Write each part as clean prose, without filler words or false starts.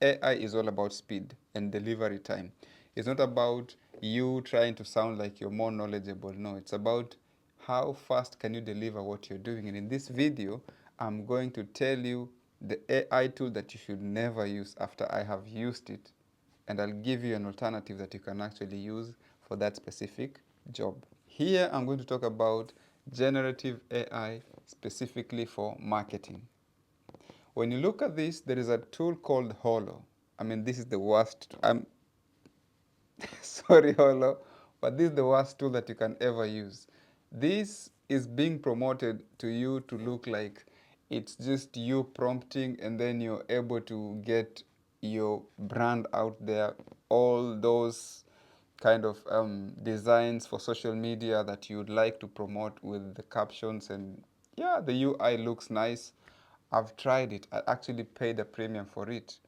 AI is all about speed and delivery time. It's not about you trying to sound like you're more knowledgeable. No, it's about how fast can you deliver what you're doing. And in this video, I'm going to tell you the AI tool that you should never use after I have used it. And I'll give you an alternative that you can actually use for that specific job. Here, I'm going to talk about generative AI specifically for marketing. When you look at this, there is a tool called HOLO. I mean, this is the worst. I'm sorry, HOLO, but this is the worst tool that you can ever use. This is being promoted to you to look like it's just you prompting and then you're able to get your brand out there. All those kind of designs for social media that you'd like to promote with the captions, and yeah, the UI looks nice. I've tried it. I actually paid a premium for it,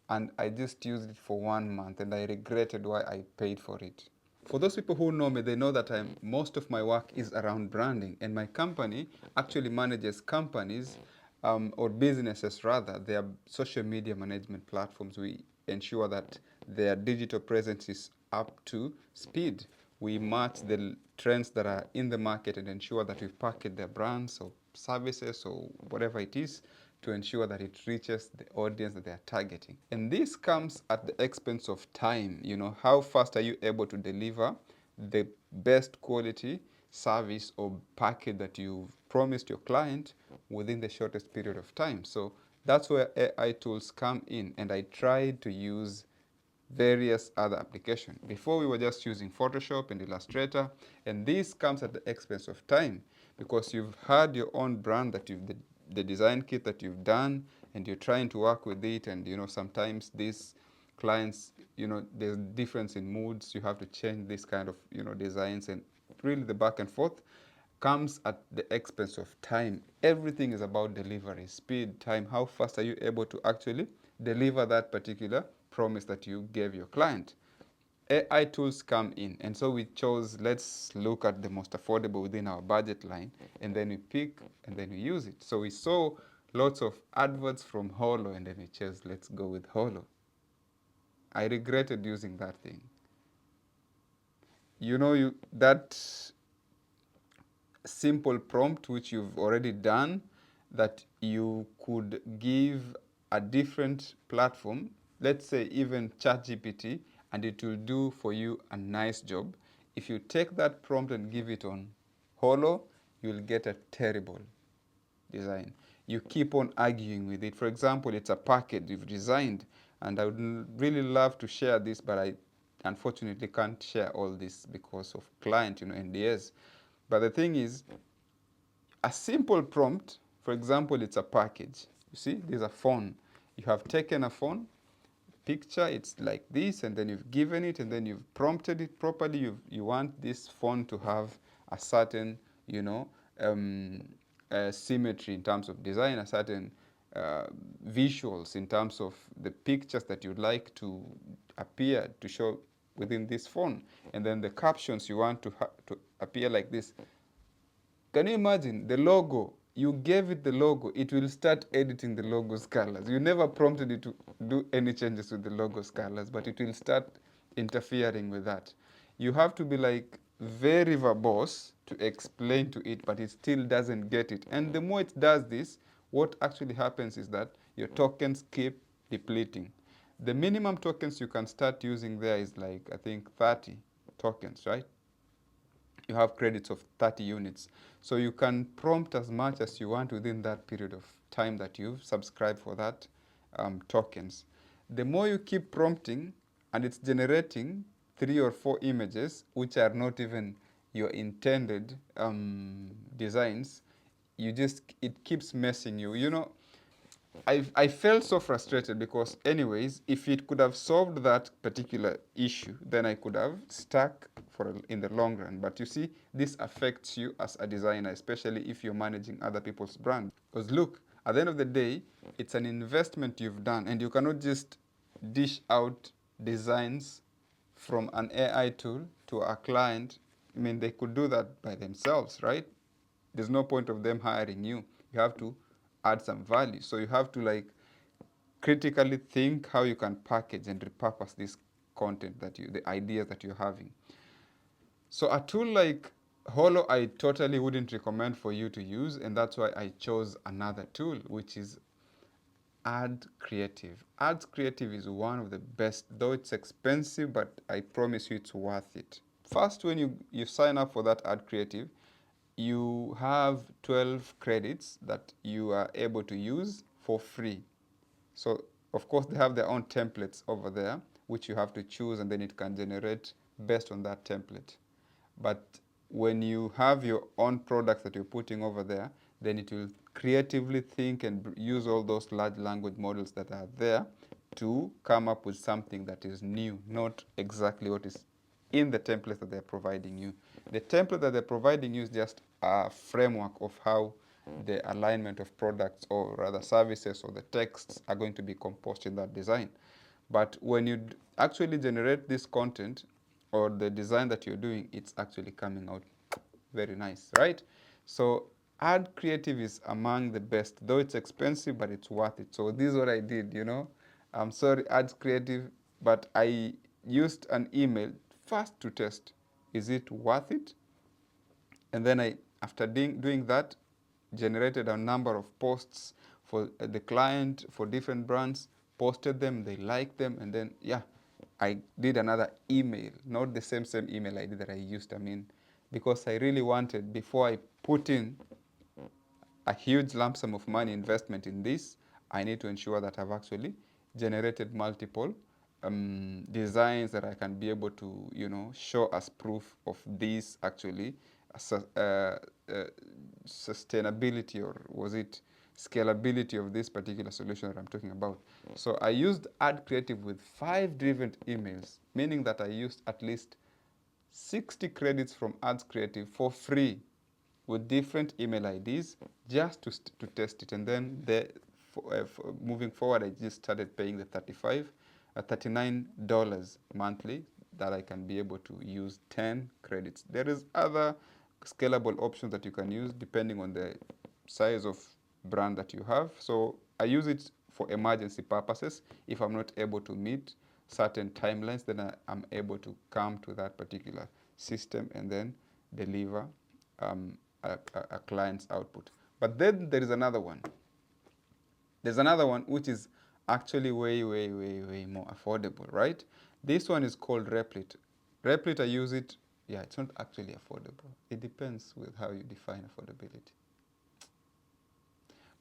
and I just used it for 1 month and I regretted why I paid for it. For those people who know me, they know that most of my work is around branding, and my company actually manages companies or businesses rather, their social media management platforms. We ensure that their digital presence is up to speed. We match the trends that are in the market and ensure that we've packaged their brands or services or whatever it is to ensure that it reaches the audience that they are targeting. And this comes at the expense of time. You know, how fast are you able to deliver the best quality service or package that you've promised your client within the shortest period of time? So that's where AI tools come in, and I tried to use various other applications. Before we were just using Photoshop and Illustrator, and this comes at the expense of time because you've had your own brand that you've the design kit that you've done, and you're trying to work with it, and you know sometimes these clients, you know, there's difference in moods. You have to change this kind of, you know, designs, and really the back and forth comes at the expense of time. Everything is about delivery, speed, time. How fast are you able to actually deliver that particular promise that you gave your client? AI tools come in, and so we chose, let's look at the most affordable within our budget line, and then we pick and then we use it. So we saw lots of adverts from HOLO, and then we chose, let's go with HOLO. I regretted using that thing. You know, that simple prompt which you've already done, that you could give a different platform, let's say even ChatGPT, and it will do for you a nice job. If you take that prompt and give it on HOLO, you'll get a terrible design. You keep on arguing with it. For example, it's a package you've designed, and I would really love to share this, but I unfortunately can't share all this because of client, you know, NDAs. But the thing is, a simple prompt, for example, it's a package. You see, there's a phone. You have taken a phone, picture, it's like this, and then you've given it, and then you've prompted it properly. You want this phone to have a certain, you know, symmetry in terms of design, a certain visuals in terms of the pictures that you'd like to appear to show within this phone, and then the captions you want to appear like this. Can you imagine the logo? You gave it the logo, it will start editing the logo's colors. You never prompted it to do any changes with the logo's colors, but it will start interfering with that. You have to be like very verbose to explain to it, but it still doesn't get it. And the more it does this, what actually happens is that your tokens keep depleting. The minimum tokens you can start using there is like, I think, 30 tokens, right? You have credits of 30 units. So you can prompt as much as you want within that period of time that you've subscribed for that tokens. The more you keep prompting, and it's generating 3 or 4 images, which are not even your intended designs, it keeps messing you. You know, I felt so frustrated because anyways, if it could have solved that particular issue, then I could have stuck in the long run. But you see, this affects you as a designer, especially if you're managing other people's brand. Because look, at the end of the day, it's an investment you've done, and you cannot just dish out designs from an AI tool to a client. I mean, they could do that by themselves, right? There's no point of them hiring you. You have to add some value. So you have to like critically think how you can package and repurpose this content that the ideas that you're having. So a tool like Holo, I totally wouldn't recommend for you to use, and that's why I chose another tool, which is AdCreative. AdCreative is one of the best, though it's expensive, but I promise you it's worth it. First, when you sign up for that AdCreative, you have 12 credits that you are able to use for free. So, of course, they have their own templates over there, which you have to choose, and then it can generate based on that template. But when you have your own products that you're putting over there, then it will creatively think and use all those large language models that are there to come up with something that is new, not exactly what is in the template that they're providing you. The template that they're providing you is just a framework of how the alignment of products or rather services or the texts are going to be composed in that design. But when you actually generate this content or the design that you're doing, it's actually coming out very nice, right? So AdCreative is among the best, though it's expensive, but it's worth it. So this is what I did, I'm sorry, AdCreative, but I used an email first to test, is it worth it? And then after doing that, generated a number of posts for the client for different brands, posted them, they liked them, and then yeah, I did another email, not the same email ID that I used. I mean, because I really wanted, before I put in a huge lump sum of money investment in this, I need to ensure that I've actually generated multiple designs that I can be able to, show as proof of this actually sustainability, or was it scalability of this particular solution that I'm talking about. So I used AdCreative with 5 different emails, meaning that I used at least 60 credits from AdCreative for free with different email IDs just to test it. And then moving forward, I just started paying the $39 monthly that I can be able to use 10 credits. There is other scalable options that you can use depending on the size of brand that you have. So I use it for emergency purposes. If I'm not able to meet certain timelines, then I'm able to come to that particular system and then deliver a client's output. But then there is another one. There's another one which is actually way more affordable, right? This one is called Replit. Replit, I use it. Yeah, it's not actually affordable. It depends with how you define affordability.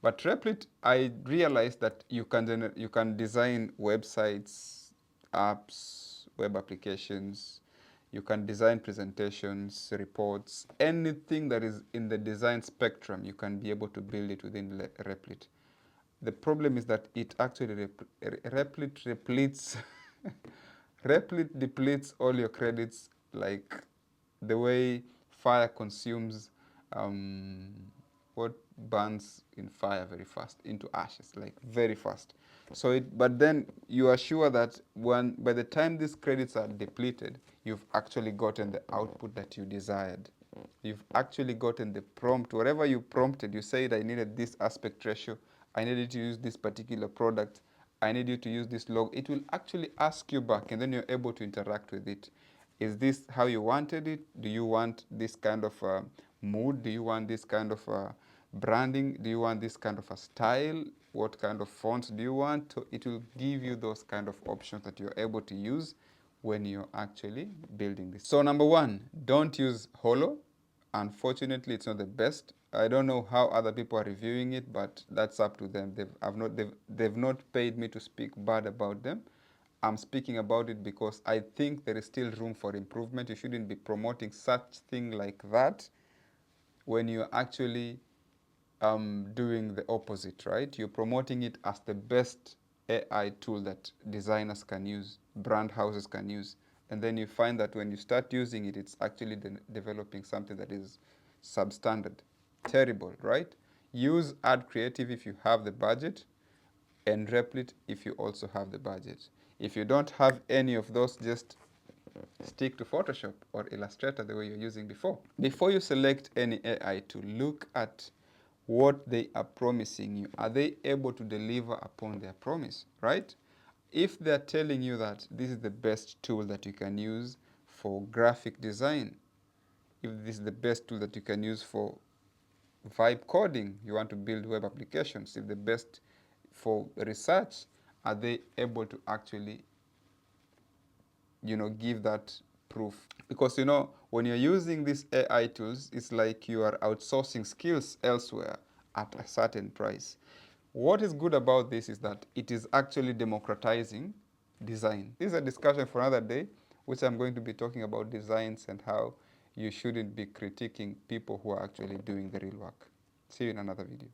But Replit, I realized that you can design websites, apps, web applications. You can design presentations, reports, anything that is in the design spectrum. You can be able to build it within Replit. The problem is that it actually Replit repletes Replit depletes all your credits like the way fire consumes what burns in fire very fast into ashes, like very fast. So but then you are sure that by the time these credits are depleted, you've actually gotten the output that you desired. You've actually gotten the prompt, whatever you prompted. You said, I needed this aspect ratio, I needed to use this particular product, I need you to use this log. It will actually ask you back, and then you're able to interact with it. Is this how you wanted it? Do you want this kind of mood? Do you want this kind of branding? Do you want this kind of a style? What kind of fonts do you want? So it will give you those kind of options that you're able to use when you're actually building this. So number one, don't use Holo. Unfortunately, it's not the best. I don't know how other people are reviewing it, but that's up to them. They've not paid me to speak bad about them. I'm speaking about it because I think there is still room for improvement. You shouldn't be promoting such thing like that when you're actually doing the opposite, right? You're promoting it as the best AI tool that designers can use, brand houses can use. And then you find that when you start using it, it's actually developing something that is substandard. Terrible, right? Use AdCreative if you have the budget, and Replit if you also have the budget. If you don't have any of those, just stick to Photoshop or Illustrator the way you're using before. Before you select any AI tool, look at what they are promising you. Are they able to deliver upon their promise, right? If they're telling you that this is the best tool that you can use for graphic design, if this is the best tool that you can use for vibe coding, you want to build web applications, if the best for research, are they able to actually, give that proof? Because, when you're using these AI tools, it's like you are outsourcing skills elsewhere at a certain price. What is good about this is that it is actually democratizing design. This is a discussion for another day, which I'm going to be talking about designs and how you shouldn't be critiquing people who are actually doing the real work. See you in another video.